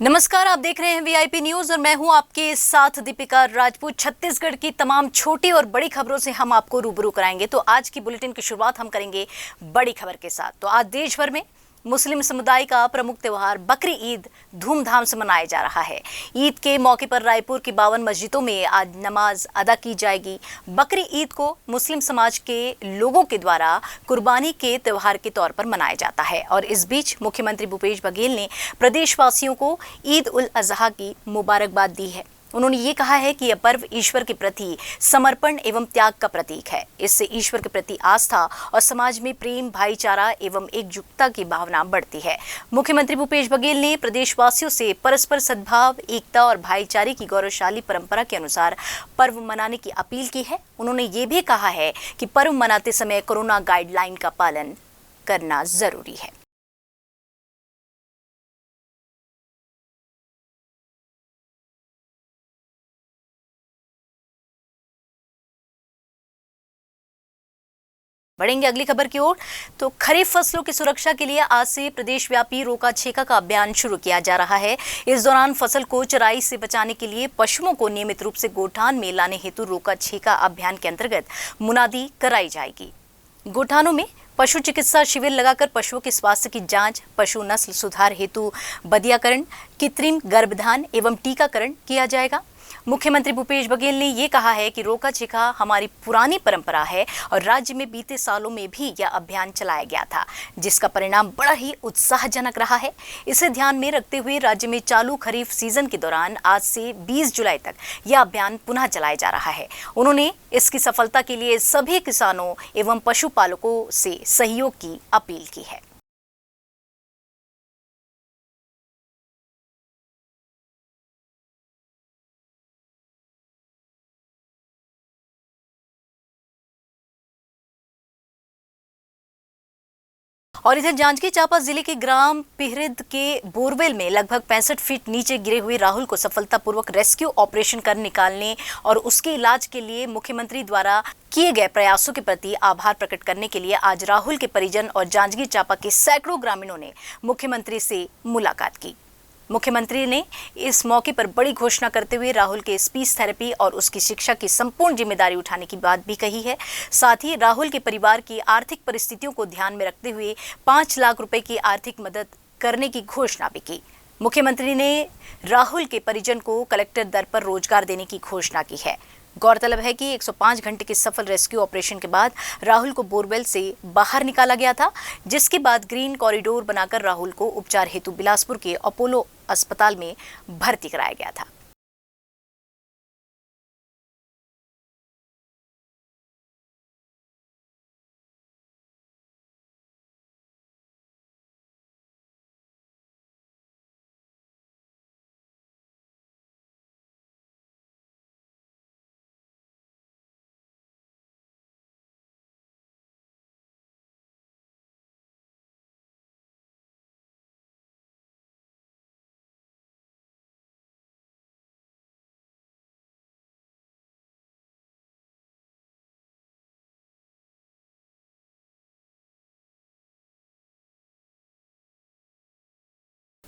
नमस्कार, आप देख रहे हैं वीआईपी न्यूज और मैं हूं आपके साथ दीपिका राजपूत। छत्तीसगढ़ की तमाम छोटी और बड़ी खबरों से हम आपको रूबरू कराएंगे। तो आज की बुलेटिन की शुरुआत हम करेंगे बड़ी खबर के साथ। तो आज देश भर में मुस्लिम समुदाय का प्रमुख त्योहार बकरी ईद धूमधाम से मनाया जा रहा है। ईद के मौके पर रायपुर की 52 मस्जिदों में आज नमाज अदा की जाएगी। बकरी ईद को मुस्लिम समाज के लोगों के द्वारा कुर्बानी के त्योहार के तौर पर मनाया जाता है। और इस बीच मुख्यमंत्री भूपेश बघेल ने प्रदेशवासियों को ईद उल अजहा की मुबारकबाद दी है। उन्होंने ये कहा है कि यह पर्व ईश्वर के प्रति समर्पण एवं त्याग का प्रतीक है। इससे ईश्वर के प्रति आस्था और समाज में प्रेम, भाईचारा एवं एकजुटता की भावना बढ़ती है। मुख्यमंत्री भूपेश बघेल ने प्रदेशवासियों से परस्पर सद्भाव, एकता और भाईचारे की गौरवशाली परंपरा के अनुसार पर्व मनाने की अपील की है। उन्होंने ये भी कहा है कि पर्व मनाते समय कोरोना गाइडलाइन का पालन करना जरूरी है। बढ़ेंगे अगली खबर की ओर। तो खरीफ फसलों की सुरक्षा के लिए आज से प्रदेश व्यापी रोका छेका का अभियान शुरू किया जा रहा है। इस दौरान फसल को चराई से बचाने के लिए पशुओं को नियमित रूप से गोठान में लाने हेतु रोका छेका अभियान के अंतर्गत मुनादी कराई जाएगी। गोठानों में पशु चिकित्सा शिविर लगाकर पशुओं के स्वास्थ्य की जांच, पशु नस्ल सुधार हेतु बदियाकरण, कृत्रिम गर्भधान एवं टीकाकरण किया जाएगा। मुख्यमंत्री भूपेश बघेल ने ये कहा है कि रोका छेका हमारी पुरानी परंपरा है और राज्य में बीते सालों में भी यह अभियान चलाया गया था, जिसका परिणाम बड़ा ही उत्साहजनक रहा है। इसे ध्यान में रखते हुए राज्य में चालू खरीफ सीजन के दौरान आज से 20 जुलाई तक यह अभियान पुनः चलाया जा रहा है। उन्होंने इसकी सफलता के लिए सभी किसानों एवं पशुपालकों से सहयोग की अपील की है। और इधर जांजगीर चांपा जिले के ग्राम पिहरिद के बोरवेल में लगभग 65 फीट नीचे गिरे हुए राहुल को सफलतापूर्वक रेस्क्यू ऑपरेशन कर निकालने और उसके इलाज के लिए मुख्यमंत्री द्वारा किए गए प्रयासों के प्रति आभार प्रकट करने के लिए आज राहुल के परिजन और जांजगीर चांपा के सैकड़ों ग्रामीणों ने मुख्यमंत्री से मुलाकात की। मुख्यमंत्री ने इस मौके पर बड़ी घोषणा करते हुए राहुल के स्पीच थेरेपी और उसकी शिक्षा की संपूर्ण जिम्मेदारी उठाने की बात भी कही है। साथ ही राहुल के परिवार की आर्थिक परिस्थितियों को ध्यान में रखते हुए 5 लाख रुपए की आर्थिक मदद करने की घोषणा भी की। मुख्यमंत्री ने राहुल के परिजन को कलेक्टर दर पर रोजगार देने की घोषणा की है। गौरतलब है कि 105 घंटे के सफल रेस्क्यू ऑपरेशन के बाद राहुल को बोरवेल से बाहर निकाला गया था, जिसके बाद ग्रीन कॉरिडोर बनाकर राहुल को उपचार हेतु बिलासपुर के अपोलो अस्पताल में भर्ती कराया गया था।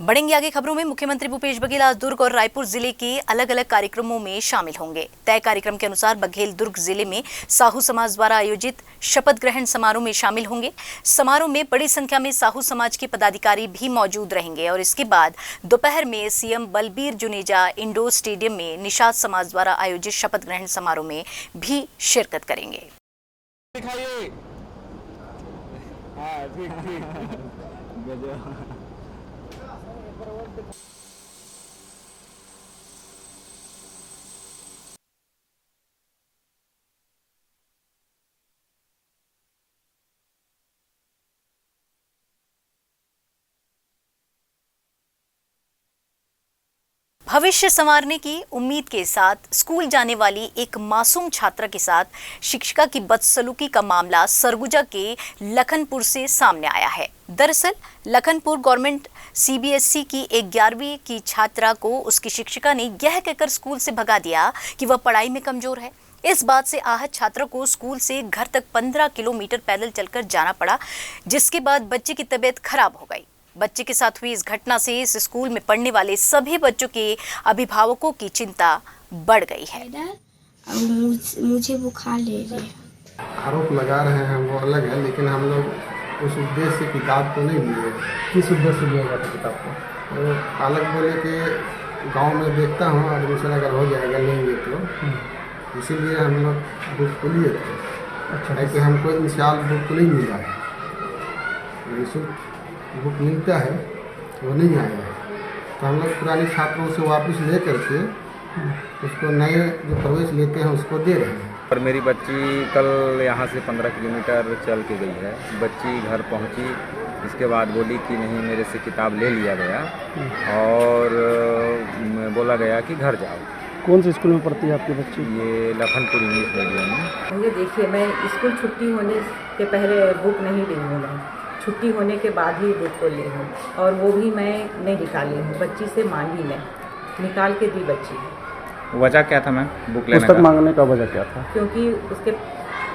बढ़ेंगे आगे खबरों में। मुख्यमंत्री भूपेश बघेल आज दुर्ग और रायपुर जिले के अलग अलग कार्यक्रमों में शामिल होंगे। तय कार्यक्रम के अनुसार बघेल दुर्ग जिले में साहू समाज द्वारा आयोजित शपथ ग्रहण समारोह में शामिल होंगे। समारोह में बड़ी संख्या में साहू समाज के पदाधिकारी भी मौजूद रहेंगे और इसके बाद दोपहर में CM Balbir Juneja indoor stadium में निषाद समाज द्वारा आयोजित शपथ ग्रहण समारोह में भी शिरकत करेंगे। भविष्य संवारने की उम्मीद के साथ स्कूल जाने वाली एक मासूम छात्रा के साथ शिक्षिका की बदसलूकी का मामला सरगुजा के लखनपुर से सामने आया है। दरअसल लखनपुर गवर्नमेंट सीबीएसई की एक 11वीं की छात्रा को उसकी शिक्षिका ने यह कहकर स्कूल से भगा दिया कि वह पढ़ाई में कमजोर है। इस बात से आहत छात्रा को स्कूल से घर तक 15 किलोमीटर पैदल चलकर जाना पड़ा, जिसके बाद बच्चे की तबीयत खराब हो गई। बच्चे के साथ हुई इस घटना से इस स्कूल में पढ़ने वाले सभी बच्चों के अभिभावकों की चिंता बढ़ गई है। मुझे बुखार ले रहे आरोप लगा रहे हैं वो अलग है, लेकिन हम लोग उस उद्देश्य से किताब को नहीं लिए। किस उद्देश्य से लिया गया था किताब को? तो अलग बोले कि गांव में देखता हूँ एडमिशन अगर हो जाएगा लेंगे तो इसीलिए हम लोग बुक को लिए थे। अच्छा, है कि हमको इंशाल बुक नहीं मिला है, निःशुल्क बुक मिलता है वो नहीं आया है, तो हम लोग पुराने छात्रों से वापस ले करके उसको नए जो प्रवेश लेते हैं उसको दे रहे हैं। और मेरी बच्ची कल यहाँ से 15 किलोमीटर चल के गई है। बच्ची घर पहुँची, इसके बाद बोली कि नहीं मेरे से किताब ले लिया गया और बोला गया कि घर जाओ। कौन से स्कूल में पढ़ती है आपकी बच्ची? ये लखनपुर इंग्लिश मीडियम में। मुझे देखिए, मैं स्कूल छुट्टी होने के पहले बुक नहीं ली हूँ, मैं छुट्टी होने के बाद ही बुक को ली हूँ और वो भी मैं नहीं निकाली हूँ, बच्ची से मांगी, मैं निकाल के दी बच्ची। वजह क्या था मैम बुक लेने पुस्तक मांगने का वजह क्या था? क्योंकि उसके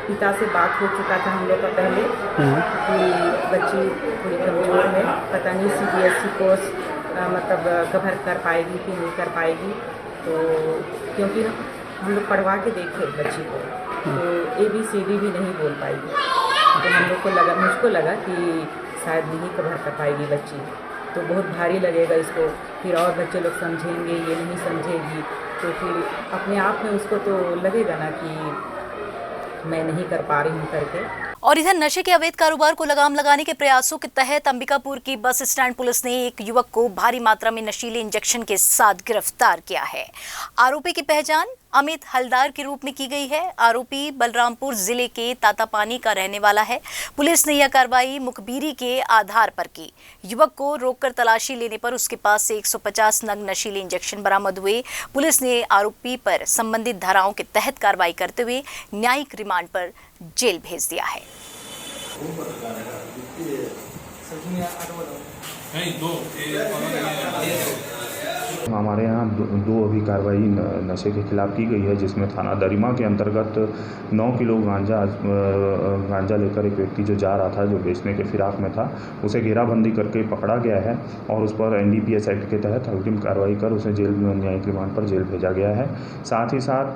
पिता से बात हो चुका था हम लोग का पहले कि बच्ची थोड़ी कमजोर है, पता नहीं CBSE कोर्स मतलब कवर कर पाएगी कि नहीं कर पाएगी। तो क्योंकि हम लोग पढ़वा के देखे बच्ची को तो ABCD भी नहीं बोल पाएगी, तो हम लोग को लगा, मुझको लगा कि शायद नहीं कवर कर पाएगी बच्ची, तो बहुत भारी लगेगा इसको, फिर और बच्चे लोग समझेंगे, ये नहीं समझेगी, तो फिर अपने आप में उसको तो लगेगा ना कि मैं नहीं कर पा रही हूँ करके। और इधर नशे के अवैध कारोबार को लगाम लगाने के प्रयासों के तहत अंबिकापुर की बस स्टैंड पुलिस ने एक युवक को भारी मात्रा में नशीले इंजेक्शन के साथ गिरफ्तार किया है। आरोपी की पहचान अमित हलदार के रूप में की गई है। आरोपी बलरामपुर जिले के तातापानी का रहने वाला है। पुलिस ने यह कार्रवाई मुखबिरी के आधार पर की। युवक को रोककर तलाशी लेने पर उसके पास से 150 नग नशीले इंजेक्शन बरामद हुए। पुलिस ने आरोपी पर संबंधित धाराओं के तहत कार्रवाई करते हुए न्यायिक रिमांड पर जेल भेज दिया है। हमारे यहाँ दो अभी कार्रवाई नशे के खिलाफ की गई है, जिसमें थाना दरिमा के अंतर्गत 9 किलो गांजा लेकर एक व्यक्ति जो जा रहा था, जो बेचने के फिराक में था, उसे घेराबंदी करके पकड़ा गया है और उस पर NDPS एक्ट के तहत अग्रिम कार्रवाई कर उसे जेल में न्यायिक रिमांड पर जेल भेजा गया है। साथ ही साथ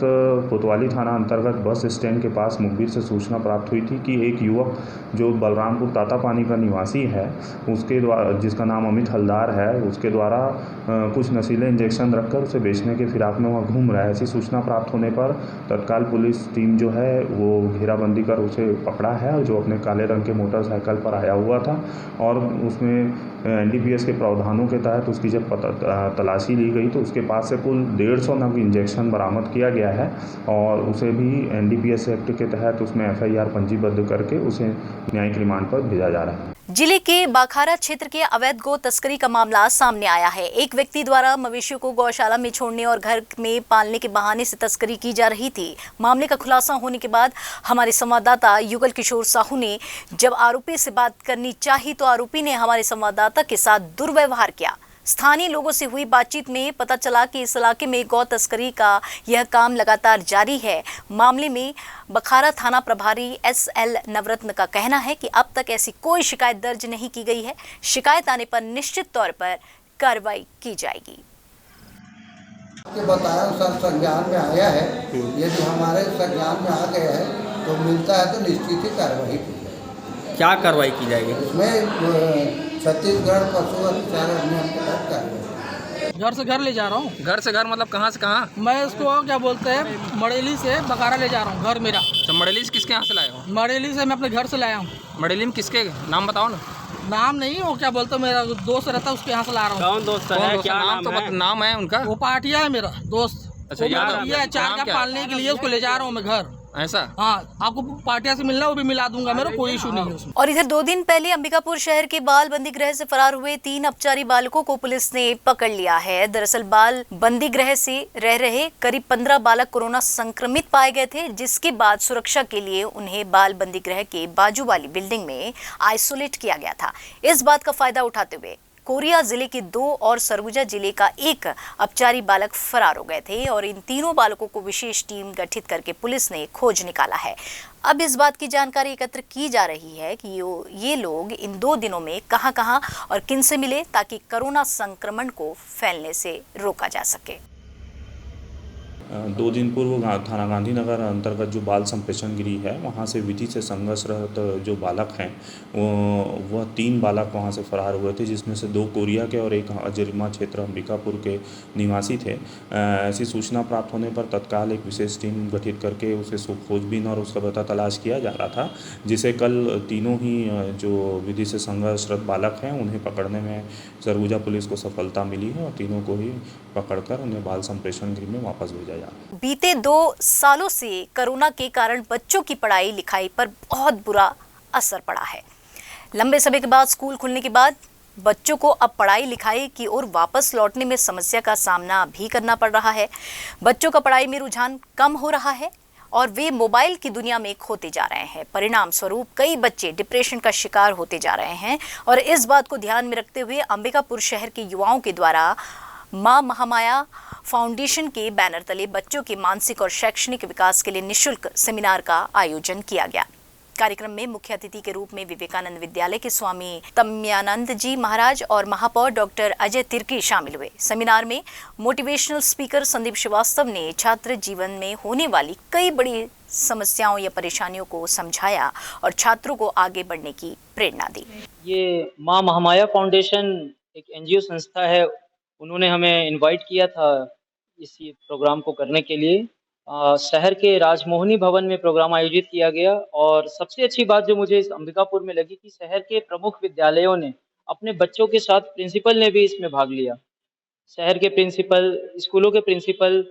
कोतवाली थाना अंतर्गत बस स्टैंड के पास मुखबिर से सूचना प्राप्त हुई थी कि एक युवक जो बलरामपुर तातापानी का निवासी है, उसके द्वारा, जिसका नाम अमित हलदार है, उसके द्वारा कुछ नशीले इंजेक्शन रखकर उसे बेचने के फिराक में वह घूम रहा है। ऐसी सूचना प्राप्त होने पर तत्काल पुलिस टीम जो है वो घेराबंदी कर उसे पकड़ा है, जो अपने काले रंग के मोटरसाइकिल पर आया हुआ था, और उसमें NDPS के प्रावधानों के तहत उसकी जब तलाशी ली गई तो उसके पास से कुल 150 नग इंजेक्शन बरामद किया गया है और उसे भी NDPS एक्ट के तहत उसमें FIR पंजीबद्ध करके उसे न्यायिक रिमांड पर भेजा जा रहा है। जिले के बाखारा क्षेत्र के अवैध गो तस्करी का मामला सामने आया है। एक व्यक्ति द्वारा मवेशियों को गौशाला में छोड़ने और घर में पालने के बहाने से तस्करी की जा रही थी। मामले का खुलासा होने के बाद हमारे संवाददाता युगल किशोर साहू ने जब आरोपी से बात करनी चाही तो आरोपी ने हमारे संवाददाता के साथ दुर्व्यवहार किया। स्थानीय लोगों से हुई बातचीत में पता चला कि इस इलाके में गौ तस्करी का यह काम लगातार जारी है। मामले में बखारा थाना प्रभारी SL नवरत्न का कहना है कि अब तक ऐसी कोई शिकायत दर्ज नहीं की गई है। शिकायत आने पर निश्चित तौर पर कार्रवाई की जाएगी। बताया सर संज्ञान में आया है, यदि हमारे संज्ञान में आ गया है तो मिलता है तो निश्चित ही कार्रवाई की जाएगी। क्या कार्रवाई की जाएगी? इसमें छत्तीसगढ़ पशु अधिकार अधिनियम के तहत कार्रवाई। घर से घर ले जा रहा हूँ। घर से घर मतलब कहाँ से कहाँ? मैं इसको क्या बोलते हैं, मड़ेली से बकारा ले जा रहा हूँ, घर मेरा। तो मड़ेली से किसके यहाँ से लाए हो? मड़ेली से मैं अपने घर से लाया हूँ। मड़ेली में किसके नाम बताओ ना। नाम नहीं, वो क्या बोलते हैं, मेरा दोस्त रहता है, उसके यहाँ से ला रहा हूँ। कौन दोस्त है? क्या नाम? तो नाम है उनका? वो पाटिया है मेरा दोस्त। अच्छा, ये चार का पालने के लिए उसको ले जा रहा हूँ मैं घर। ऐसा? हाँ, आपको पाटिया से मिलना, वो भी मिला दूंगा, मेरा कोई इशू नहीं है उसमें। और इधर 2 दिन पहले अंबिकापुर शहर के बाल बंदी गृह से फरार हुए 3 अपचारी बालकों को पुलिस ने पकड़ लिया है। दरअसल बाल बंदी गृह से रह रहे करीब 15 बालक कोरोना संक्रमित पाए गए थे, जिसके बाद सुरक्षा के लिए उन्हें बाल बंदी गृह के बाजू वाली बिल्डिंग में आइसोलेट किया गया था। इस बात का फायदा उठाते हुए कोरिया जिले के 2 और सरगुजा जिले का 1 अपचारी बालक फरार हो गए थे और इन तीनों बालकों को विशेष टीम गठित करके पुलिस ने खोज निकाला है। अब इस बात की जानकारी एकत्र की जा रही है कि ये लोग इन 2 दिनों में कहां-कहां और किनसे मिले ताकि कोरोना संक्रमण को फैलने से रोका जा सके। 2 दिन पूर्व थाना गांधीनगर अंतर्गत जो बाल संप्रेषण गृह है वहाँ से विधि से संघर्षरत जो बालक हैं वह 3 बालक वहाँ से फरार हुए थे, जिसमें से 2 कोरिया के और 1 अजरिमा क्षेत्र अंबिकापुर के निवासी थे। ऐसी सूचना प्राप्त होने पर तत्काल एक विशेष टीम गठित करके उसे खोजबीन और उसका पता तलाश किया जा रहा था, जिसे कल तीनों ही जो विधि से संघर्षरत बालक हैं उन्हें पकड़ने में सरगुजा पुलिस को सफलता मिली है और तीनों को ही पकड़कर उन्हें बाल संप्रेषण गृह में वापस भेजा। बीते 2 सालों से कोरोना के कारण बच्चों की पढ़ाई लिखाई पर बहुत बुरा असर पड़ा है। लंबे समय के बाद स्कूल खुलने के बाद बच्चों को अब पढ़ाई लिखाई की ओर वापस लौटने में समस्या का सामना भी करना पड़ रहा है। बच्चों का पढ़ाई में रुझान कम हो रहा है और वे मोबाइल की दुनिया में खोते जा रहे हैं। परिणाम स्वरूप कई बच्चे डिप्रेशन का शिकार होते जा रहे हैं और इस बात को ध्यान में रखते हुए अंबिकापुर शहर के युवाओं के द्वारा मां महामाया फाउंडेशन के बैनर तले बच्चों के मानसिक और शैक्षणिक विकास के लिए निःशुल्क सेमिनार का आयोजन किया गया। कार्यक्रम में मुख्य अतिथि के रूप में विवेकानंद विद्यालय के स्वामी तम्यानंद जी महाराज और महापौर डॉक्टर अजय तिर्की शामिल हुए। सेमिनार में मोटिवेशनल स्पीकर संदीप श्रीवास्तव ने छात्र जीवन में होने वाली कई बड़ी समस्याओं या परेशानियों को समझाया और छात्रों को आगे बढ़ने की प्रेरणा दी। ये मां महामाया फाउंडेशन एक एनजीओ संस्था है, उन्होंने हमें इनवाइट किया था इस प्रोग्राम को करने के लिए। शहर के राजमोहनी भवन में प्रोग्राम आयोजित किया गया और सबसे अच्छी बात जो मुझे इस अंबिकापुर में लगी कि शहर के प्रमुख विद्यालयों ने अपने बच्चों के साथ प्रिंसिपल ने भी इसमें भाग लिया। शहर के प्रिंसिपल, स्कूलों के प्रिंसिपल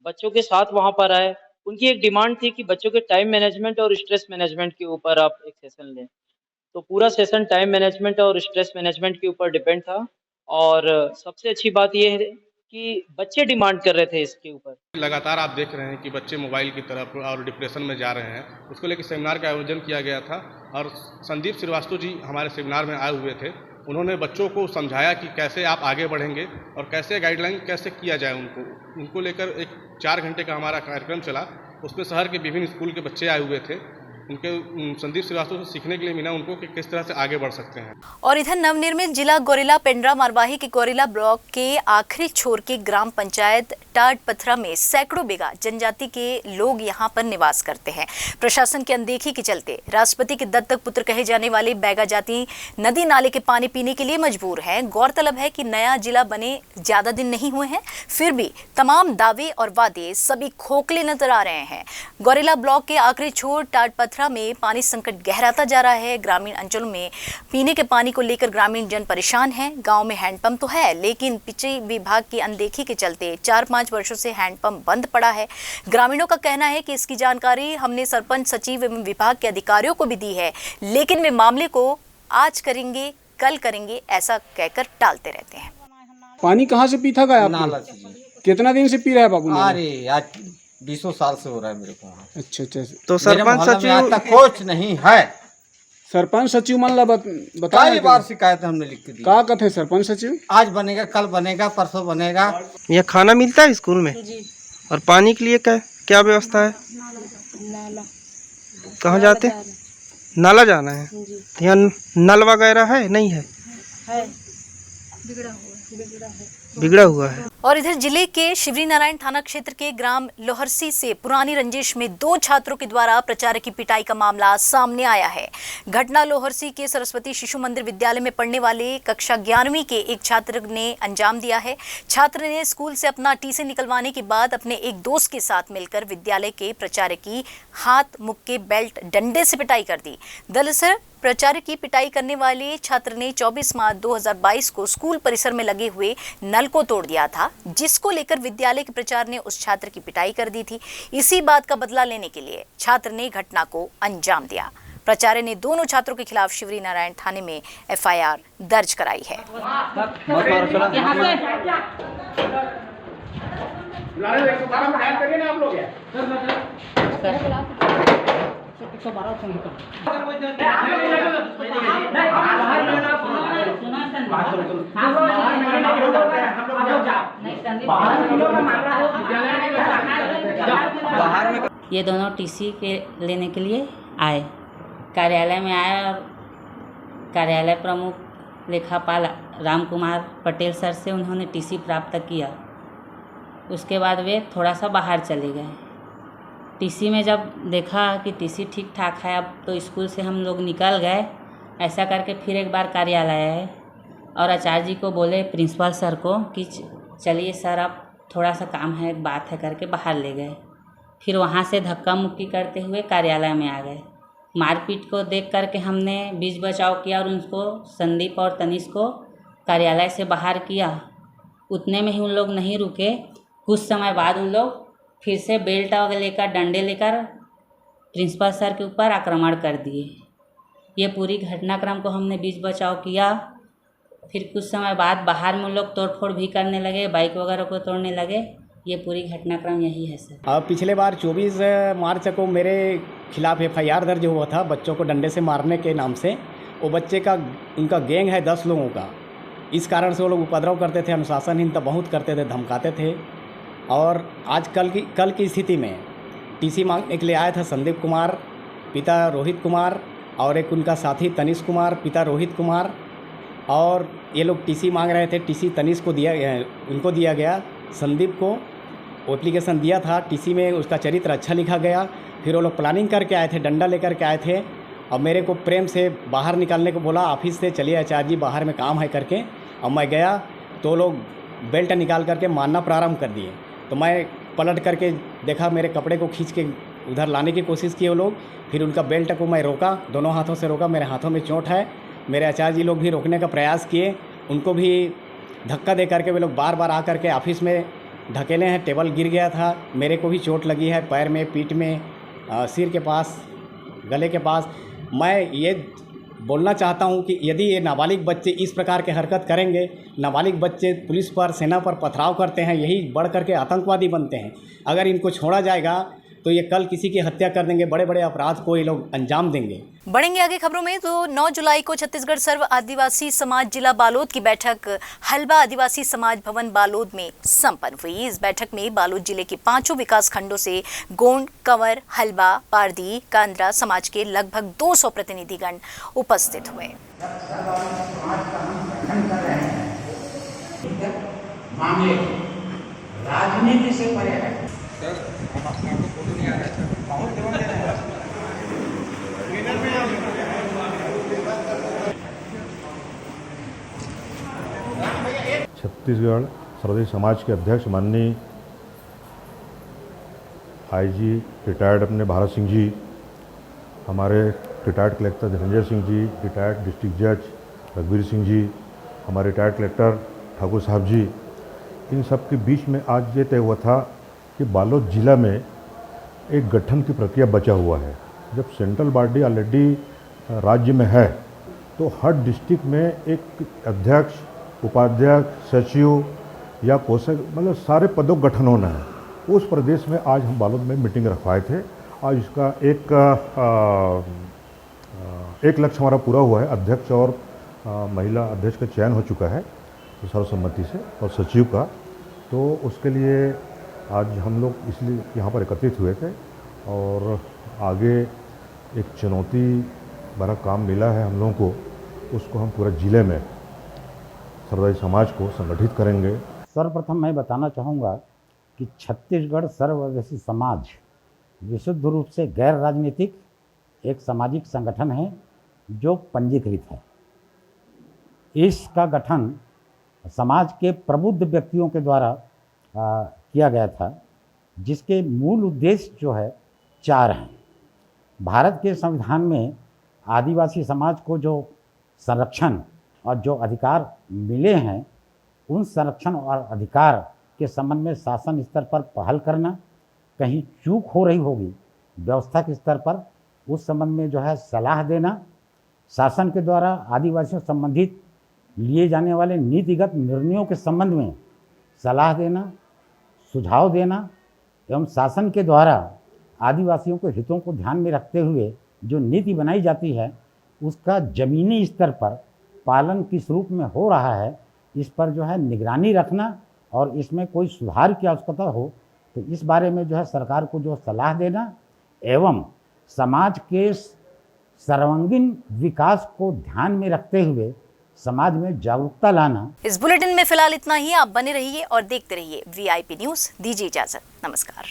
बच्चों के साथ वहां पर आए। उनकी एक डिमांड थी कि बच्चों के टाइम मैनेजमेंट और स्ट्रेस मैनेजमेंट के ऊपर आप एक सेशन लें, तो पूरा सेशन टाइम मैनेजमेंट और स्ट्रेस मैनेजमेंट के ऊपर डिपेंड था। और सबसे अच्छी बात यह है कि बच्चे डिमांड कर रहे थे इसके ऊपर। लगातार आप देख रहे हैं कि बच्चे मोबाइल की तरफ और डिप्रेशन में जा रहे हैं, उसको लेकर सेमिनार का आयोजन किया गया था और संदीप श्रीवास्तव जी हमारे सेमिनार में आए हुए थे। उन्होंने बच्चों को समझाया कि कैसे आप आगे बढ़ेंगे और कैसे गाइडलाइन कैसे किया जाए। उनको लेकर एक 4 घंटे का हमारा कार्यक्रम चला, उसमें शहर के विभिन्न स्कूल के बच्चे आए हुए थे। उनके संदीप श्रीवास्तव से सीखने के लिए मिला उनको कि किस तरह से आगे बढ़ सकते हैं। और इधर नवनिर्मित जिला गोरेला पेंड्रा मारवाही के गोरेला ब्लॉक के आखिरी छोर के ग्राम पंचायत टाटपथरा में सैकड़ों बीघा जनजाति के लोग यहां पर निवास करते हैं। प्रशासन की अनदेखी के चलते राष्ट्रपति के दत्तक पुत्र कहे जाने वाले बैगा जाति नदी नाले के पानी पीने के लिए मजबूर हैं। गौरतलब है कि नया जिला बने ज्यादा दिन नहीं हुए हैं, फिर भी तमाम दावे और वादे सभी खोखले नजर आ रहे हैं। गोरेला ब्लॉक के आखिरी छोर टाटपथरा में पानी संकट गहराता जा रहा है। ग्रामीण अंचलों में पीने के पानी को लेकर ग्रामीण जन परेशान हैं। गांव में हैंडपंप तो है, लेकिन सिंचाई विभाग की अनदेखी के चलते 4-5 वर्षों से हैंडपंप बंद पड़ा है। ग्रामीणों का कहना है कि इसकी जानकारी हमने सरपंच, सचिव एवं विभाग के अधिकारियों को भी दी है, लेकिन वे मामले को आज करेंगे, कल करेंगे ऐसा कहकर टालते रहते हैं। पानी कहाँ से पीता गया? नाला से। कितना दिन से पी रहा है बाबू? अरे आज 20 साल से हो रहा है मेरे को। अच्छा अच्छा। तो सरपंच सचिव कुछ नहीं है। सरपंच सचिव मान ला बता कई बार शिकायत हमने लिख के दी। क्या कहते हैं सरपंच सचिव? आज बनेगा, कल बनेगा, परसों बनेगा। यहाँ खाना मिलता है स्कूल में जी। और पानी के लिए क्या व्यवस्था है? नाला। कहाँ जाते? नाला जाना है। यहाँ नल वगैरह है? नहीं है, बिगड़ा हुआ है। और इधर जिले के शिवरी नारायण थाना क्षेत्र के ग्राम लोहरसी से पुरानी रंजिश में 2 छात्रों के द्वारा प्राचार्य की पिटाई का मामला सामने आया है। घटना लोहरसी के सरस्वती शिशु मंदिर विद्यालय में पढ़ने वाले कक्षा 11वीं के एक छात्र ने अंजाम दिया है। छात्र ने स्कूल से अपना टीसी निकलवाने के बाद अपने एक दोस्त के साथ मिलकर विद्यालय के प्राचार्य की हाथ, मुक्के, बेल्ट, डंडे से पिटाई कर दी। दरअसल प्राचार्य की पिटाई करने वाले छात्र ने 24 मार्च 2022 को स्कूल परिसर में लगे हुए नल को तोड़ दिया था, जिसको लेकर विद्यालय के प्राचार्य ने उस छात्र की पिटाई कर दी थी। इसी बात का बदला लेने के लिए छात्र ने घटना को अंजाम दिया। प्राचार्य ने दोनों छात्रों के खिलाफ शिवरी नारायण थाने में एफआईआर दर्ज कराई है। ये दोनों टीसी के लेने के लिए आए, कार्यालय में आए और कार्यालय प्रमुख लेखापाल राम कुमार पटेल सर से उन्होंने टीसी प्राप्त किया। उसके बाद वे थोड़ा सा बाहर चले गए। टीसी में जब देखा कि टीसी ठीक ठाक है, अब तो स्कूल से हम लोग निकल गए। ऐसा करके फिर एक बार कार्यालय आए और आचार्य जी को बोले, प्रिंसिपल सर को, कि चलिए सर अब थोड़ा सा काम है, एक बात है, करके बाहर ले गए। फिर वहाँ से धक्का मुक्की करते हुए कार्यालय में आ गए। मारपीट को देख करके हमने बीच बचाव किया और उनको, संदीप और तनिष को, कार्यालय से बाहर किया। उतने में ही उन लोग नहीं रुके। कुछ समय बाद उन लोग फिर से बेल्ट लेकर, डंडे लेकर प्रिंसिपल सर के ऊपर आक्रमण कर दिए। ये पूरी घटनाक्रम को हमने बीच बचाव किया। फिर कुछ समय बाद बाहर में उन लोग तोड़फोड़ भी करने लगे, बाइक वगैरह को तोड़ने लगे। ये पूरी घटनाक्रम यही है सर। अब पिछले बार 24 मार्च को मेरे खिलाफ FIR दर्ज हुआ था बच्चों को डंडे से मारने के नाम से। वो बच्चे का, उनका गैंग है 10 लोगों का। इस कारण से वो लोग उपद्रव करते थे, अनुशासनहीनता बहुत करते थे, धमकाते थे। और आज कल की स्थिति में टीसी मांगने के लिए आया था संदीप कुमार, पिता रोहित कुमार, और एक उनका साथी तनिष कुमार, पिता रोहित कुमार। और ये लोग टीसी मांग रहे थे। टीसी तनिष को उनको दिया गया। संदीप को एप्लीकेशन दिया था, टीसी में उसका चरित्र अच्छा लिखा गया। फिर वो लोग प्लानिंग करके आए थे, डंडा लेकर के आए थे और मेरे को प्रेम से बाहर निकालने को बोला ऑफिस से, चलिए आचार्य जी बाहर में काम है करके। अब मैं गया तो लोग बेल्ट निकाल करके मारना प्रारंभ कर दिए। तो मैं पलट करके देखा, मेरे कपड़े को खींच के उधर लाने की कोशिश किए वो लोग। फिर उनका बेल्ट को मैं रोका, दोनों हाथों से रोका। मेरे हाथों में चोट है। मेरे आचार्य जी लोग भी रोकने का प्रयास किए, उनको भी धक्का दे करके वे लोग बार बार आ करके ऑफिस में ढकेले हैं। टेबल गिर गया था। मेरे को भी चोट लगी है, पैर में, पीठ में, सिर के पास, गले के पास। मैं ये बोलना चाहता हूँ कि यदि ये नाबालिग बच्चे इस प्रकार के हरकत करेंगे, नाबालिग बच्चे पुलिस पर, सेना पर पथराव करते हैं, यही बढ़ करके आतंकवादी बनते हैं। अगर इनको छोड़ा जाएगा तो ये कल किसी की हत्या कर देंगे, बड़े बड़े अपराध को ये लोग अंजाम देंगे। बढ़ेंगे आगे खबरों में। तो 9 जुलाई को छत्तीसगढ़ सर्व आदिवासी समाज जिला बालोद की बैठक हलबा आदिवासी समाज भवन बालोद में संपन्न हुई। इस बैठक में बालोद जिले के 5 विकास खंडों से गोंड, कंवर, हलबा, पारदी, कांद्रा समाज के लगभग 200 प्रतिनिधिगण उपस्थित हुए। राजनीति से परे है। छत्तीसगढ़ सर्वोदय समाज के अध्यक्ष माननीय IG रिटायर्ड अपने भारत सिंह जी, हमारे retired collector Dhananjay Singh ji, retired district जज रघुवीर सिंह जी, हमारे रिटायर्ड कलेक्टर ठाकुर साहब जी, इन सब के बीच में आज ये तय हुआ था कि बालोद जिला में एक गठन की प्रक्रिया बचा हुआ है। जब सेंट्रल बॉडी ऑलरेडी राज्य में है तो हर डिस्ट्रिक्ट में एक अध्यक्ष, उपाध्यक्ष, सचिव या कोषाध्यक्ष, मतलब सारे पदों का गठन होना है। उस प्रदेश में आज हम बालोद में मीटिंग रखवाए थे। आज इसका एक लक्ष्य हमारा पूरा हुआ है। अध्यक्ष और महिला अध्यक्ष का चयन हो चुका है सर्वसम्मति से, और सचिव का। तो उसके लिए आज हम लोग इसलिए यहाँ पर एकत्रित हुए थे और आगे एक चुनौती भरा काम मिला है हम लोगों को, उसको हम पूरा जिले में सर्वोदय समाज को संगठित करेंगे। सर्वप्रथम मैं बताना चाहूँगा कि छत्तीसगढ़ सर्वआदिवासी समाज विशुद्ध रूप से गैर राजनीतिक एक सामाजिक संगठन है जो पंजीकृत है। इसका गठन समाज के प्रबुद्ध व्यक्तियों के द्वारा किया गया था, जिसके मूल उद्देश्य जो है 4 हैं। भारत के संविधान में आदिवासी समाज को जो संरक्षण और जो अधिकार मिले हैं, उन संरक्षण और अधिकार के संबंध में शासन स्तर पर पहल करना, कहीं चूक हो रही होगी व्यवस्था के स्तर पर उस संबंध में जो है सलाह देना, शासन के द्वारा आदिवासियों संबंधित लिए जाने वाले नीतिगत निर्णयों के संबंध में सलाह देना, सुझाव देना एवं शासन के द्वारा आदिवासियों के हितों को ध्यान में रखते हुए जो नीति बनाई जाती है उसका ज़मीनी स्तर पर पालन किस रूप में हो रहा है, इस पर जो है निगरानी रखना और इसमें कोई सुधार की आवश्यकता हो तो इस बारे में जो है सरकार को जो सलाह देना एवं समाज के सर्वांगीण विकास को ध्यान में रखते हुए समाज में जागरूकता लाना। इस बुलेटिन में फिलहाल इतना ही। आप बने रहिए और देखते रहिए VIP न्यूज़। दीजिए इजाजत। नमस्कार।